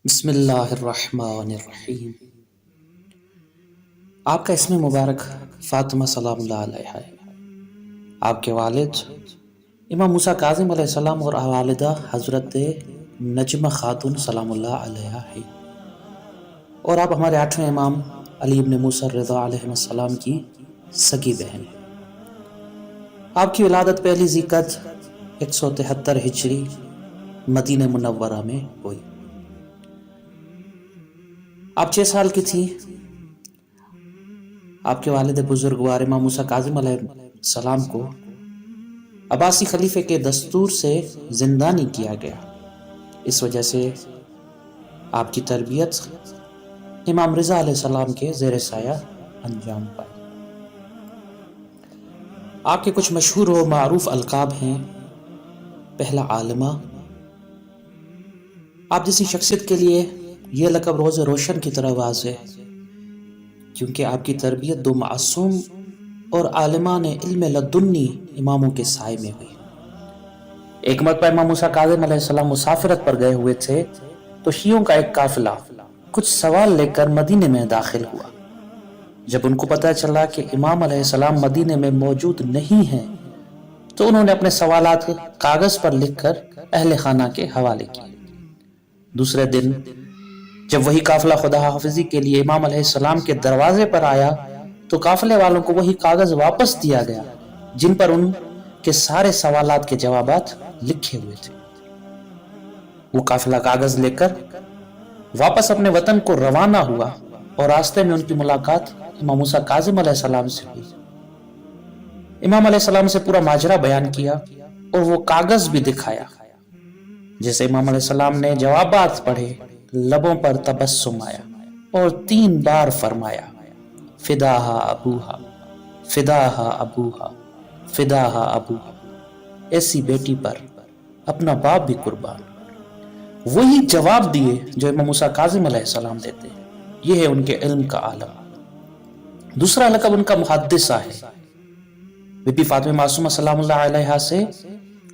بسم اللہ الرحمن الرحیم۔ آپ کا اسم مبارک فاطمہ سلام اللہ علیہ ہے۔ آپ کے والد امام موسیٰ کاظم علیہ السلام اور والدہ حضرت نجمہ خاتون سلام اللہ علیہ ہے، اور آپ ہمارے 8ویں امام علی ابن موسیٰ رضا علیہ السلام کی سگی بہن ہیں۔ آپ کی ولادت پہلی ذیقعد 173 ہجری مدینہ منورہ میں ہوئی۔ آپ 6 سال کی تھی۔ آپ کے والد بزرگوار امام موسیٰ کاظم علیہ السلام کو عباسی خلیفے کے دستور سے زندانی کیا گیا۔ اس وجہ سے آپ کی تربیت امام رضا علیہ السلام کے زیر سایہ انجام پائی۔ آپ کے کچھ مشہور و معروف القاب ہیں۔ پہلا عالمہ۔ آپ جیسی شخصیت کے لیے یہ لقب روز روشن کی طرح واضح ہے، کیونکہ آپ کی تربیت دو معصوم اور عالمان علم لدنی اماموں کے سائے میں ہوئی۔ ایک مرتبہ امام موسیٰ کاظم علیہ السلام مسافرت پر گئے ہوئے تھے تو شیعوں کا ایک قافلہ کچھ سوال لے کر مدینے میں داخل ہوا۔ جب ان کو پتہ چلا کہ امام علیہ السلام مدینے میں موجود نہیں ہیں تو انہوں نے اپنے سوالات کاغذ پر لکھ کر اہل خانہ کے حوالے کیے۔ دوسرے دن جب وہی قافلہ خدا حافظی کے لیے امام علیہ السلام کے دروازے پر آیا تو قافلے والوں کو وہی کاغذ واپس دیا گیا جن پر ان کے سارے سوالات کے جوابات لکھے ہوئے تھے۔ وہ قافلہ کاغذ لے کر واپس اپنے وطن کو روانہ ہوا اور راستے میں ان کی ملاقات امام موسیٰ کاظم علیہ السلام سے ہوئی۔ امام علیہ السلام سے پورا ماجرا بیان کیا اور وہ کاغذ بھی دکھایا۔ جیسے امام علیہ السلام نے جوابات پڑھے، لبوں پر تبسم آیا اور 3 بار فرمایا، فداہا ابوہا، فداہا ابوہا، فداہا ابوہا، ایسی بیٹی پر اپنا باپ بھی قربان۔ وہی جواب دیے جو امام موسیٰ کاظم علیہ السلام دیتے ہیں۔ یہ ہے ان کے علم کا عالم۔ دوسرا لقب ان کا محدثہ ہے۔ بی بی فاطمہ معصومہ سلام اللہ علیہا سے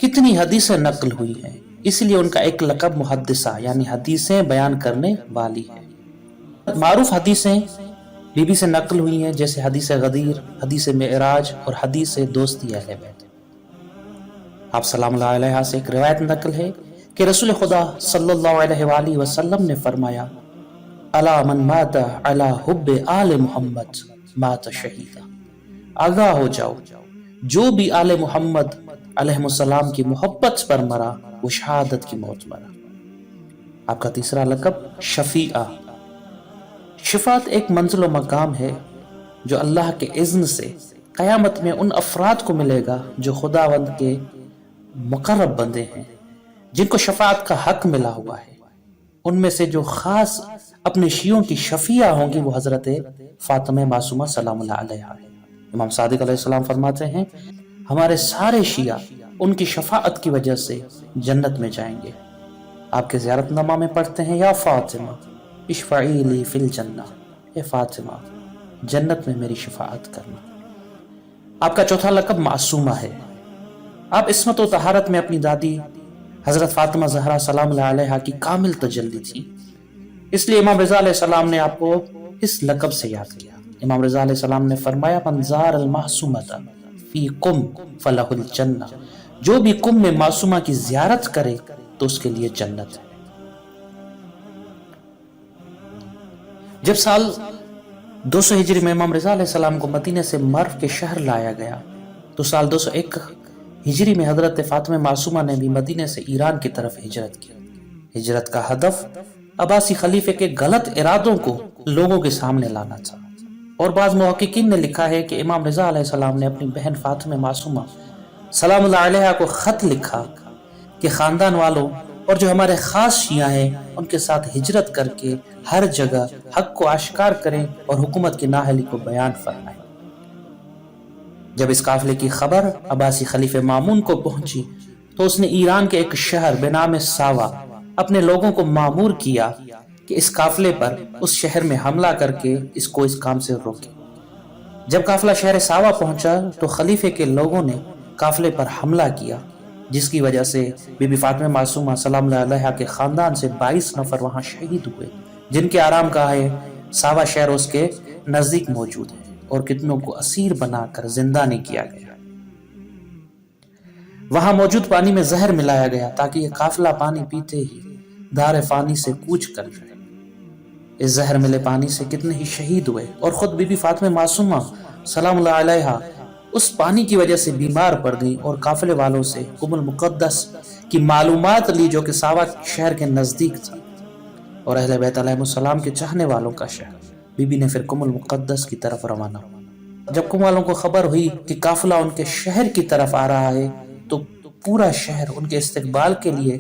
کتنی حدیثیں نقل ہوئی ہیں، اس لیے ان کا ایک لقب محدثہ یعنی حدیثیں بیان کرنے والی ہے۔ معروف حدیثیں بی بی سے نقل ہوئی ہیں، جیسے حدیث غدیر، حدیث معراج اور حدیث دوستی اہل بیت۔ آپ سلام اللہ علیہ سے ایک روایت نقل ہے کہ رسول خدا صلی اللہ علیہ وآلہ وسلم نے فرمایا، الا من مات علی حب آل محمد مات شہیدا، آگاہ ہو جاؤ، جو بھی آل محمد علیہ السلام کی محبت پر مرا وہ شہادت کی موت مرا۔ آپ کا تیسرا لقب شفیعہ۔ شفاعت ایک منزل و مقام ہے جو اللہ کے اذن سے قیامت میں ان افراد کو ملے گا جو خداوند کے مقرب بندے ہیں، جن کو شفاعت کا حق ملا ہوا ہے۔ ان میں سے جو خاص اپنے شیعوں کی شفیعہ ہوں گی وہ حضرت فاطمہ معصومہ سلام اللہ علیہا ہے۔ امام صادق علیہ السلام فرماتے ہیں، ہمارے سارے شیعہ ان کی شفاعت کی وجہ سے جنت میں جائیں گے۔ آپ کے زیارت نامہ میں پڑھتے ہیں، یا فاطمہ اشفعی لی فی الجنہ، اے فاطمہ جنت میں میری شفاعت کرنا۔ آپ کا چوتھا لقب معصومہ ہے۔ آپ عصمت و طہارت میں اپنی دادی حضرت فاطمہ زہرا سلام اللہ علیہا کی کامل تجلی تھی، اس لیے امام رضا علیہ السلام نے آپ کو اس لقب سے یاد کیا۔ امام رضا علیہ السلام نے فرمایا، من زار المعصومۃ فی قم فلہ الجنہ، جو بھی قم میں معصومہ کی زیارت کرے تو اس کے لیے جنت ہے۔ جب سال 200 ہجری میں امام رضا علیہ السلام کو مدینہ سے مرو کے شہر لایا گیا تو سال 201 ہجری میں حضرت فاطمہ معصومہ نے بھی مدینہ سے ایران کی طرف ہجرت کی۔ ہجرت کا ہدف عباسی خلیفے کے غلط ارادوں کو لوگوں کے سامنے لانا تھا، اور بعض محققین نے لکھا ہے کہ امام رضا علیہ السلام نے اپنی بہن فاطمہ معصومہ سلام اللہ علیہا کو خط لکھا کہ خاندان والوں اور جو ہمارے خاص شیعہ ہیں ان کے ساتھ ہجرت کر کے ہر جگہ حق کو آشکار کریں اور حکومت کی نااہلی کو بیان فرمائیں۔ جب اس قافلے کی خبر عباسی خلیفہ مامون کو پہنچی تو اس نے ایران کے ایک شہر بنام ساوا اپنے لوگوں کو مامور کیا کہ اس قافلے پر اس شہر میں حملہ کر کے اس کو اس کام سے روکے۔ جب قافلہ شہر ساوا پہنچا تو خلیفے کے لوگوں نے قافلے پر حملہ کیا جس کی وجہ سے بی بی فاطمہ معصومہ سلام اللہ علیہا کے خاندان سے 22 نفر وہاں شہید ہوئے، جن کے آرام گاہیں ساوا شہر اس کے نزدیک موجود ہے، اور کتنوں کو اسیر بنا کر زندہ نہیں کیا گیا۔ وہاں موجود پانی میں زہر ملایا گیا تاکہ یہ قافلہ پانی پیتے ہی دار فانی سے کوچ کر جائے۔ اس زہر ملے پانی سے کتنے ہی شہید ہوئے، اور خود بی بی فاطمہ معصومہ سلام اللہ علیہا اس پانی کی وجہ سے بیمار پڑ گئی، اور قافلے والوں سے قم المقدس کی معلومات لی جو کہ ساوا شہر کے نزدیک تھا اور اہل بیت علیہ السلام کے چاہنے والوں کا شہر۔ بی بی نے پھر قم المقدس کی طرف روانہ ہوا۔ جب قم والوں کو خبر ہوئی کہ قافلہ ان کے شہر کی طرف آ رہا ہے تو پورا شہر ان کے استقبال کے لیے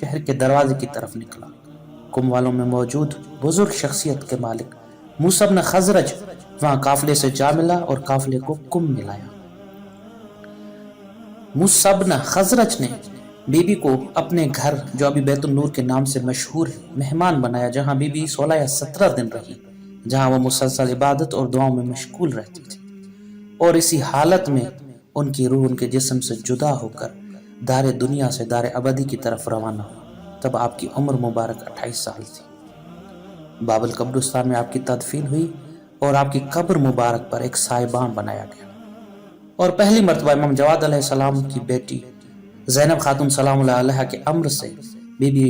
شہر کے دروازے کی طرف نکلا۔ قم والوں میں موجود بزرگ شخصیت کے مالک موسیٰ بن خزرج وہاں قافلے سے جا ملا اور قافلے کو قم ملایا۔ موسیٰ بن خزرج نے بی بی کو اپنے گھر جو ابھی بیت النور کے نام سے مشہور ہے مہمان بنایا، جہاں بی بی 16 یا 17 دن رہی، جہاں وہ مسلسل عبادت اور دعاؤں میں مشغول رہتی تھی، اور اسی حالت میں ان کی روح ان کے جسم سے جدا ہو کر دار دنیا سے دار ابدی کی طرف روانہ ہو۔ تب آپ کی عمر مبارک 28 سال تھی۔ بابل قبرستان میں آپ کی تدفین ہوئی اور آپ کی قبر مبارک پر ایک سائبان بنایا گیا، اور پہلی مرتبہ امام جواد علیہ السلام کی بیٹی زینب خاتون سلام اللہ علیہا کے امر سے بی بی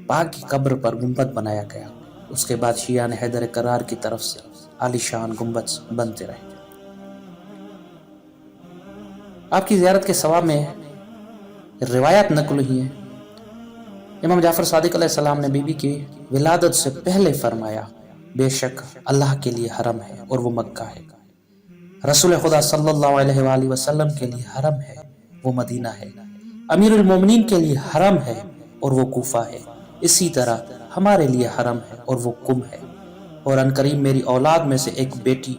پاک کی قبر پر گنبد بنایا گیا۔ اس کے بعد شیعان حیدر کرار کی طرف سے عالی شان گنبد بنتے رہے۔ آپ کی زیارت کے ثواب میں روایات نقل ہوئی ہیں۔ امام جعفر صادق علیہ السلام نے بی بی کی ولادت سے پہلے فرمایا، بے شک اللہ کے لیے حرم ہے اور وہ مکہ ہے، رسول خدا صلی اللہ علیہ وآلہ وسلم کے لیے حرم ہے، وہ مدینہ ہے، امیر المومنین کے لیے حرم ہے اور وہ کوفہ ہے، اسی طرح ہمارے لیے حرم ہے اور وہ قم ہے، اور ان قریب میری اولاد میں سے ایک بیٹی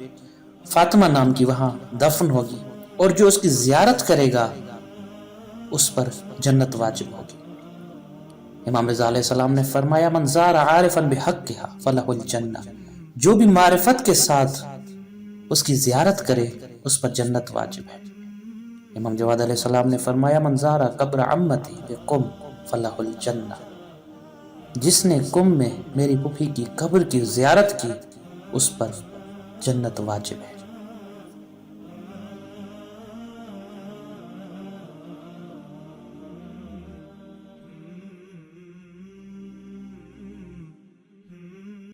فاطمہ نام کی وہاں دفن ہوگی، اور جو اس کی زیارت کرے گا اس پر جنت واجب ہوگی۔ امام رضا علیہ السلام نے فرمایا، من زار عارفا بحقھا فلہ الجنہ، جو بھی معرفت کے ساتھ اس کی زیارت کرے اس پر جنت واجب ہے۔ امام جواد علیہ السلام نے فرمایا، من زار قبر عمتی بقم فلہ الجنہ، جس نے قم میں میری پھوپھی کی قبر کی زیارت کی اس پر جنت واجب ہے۔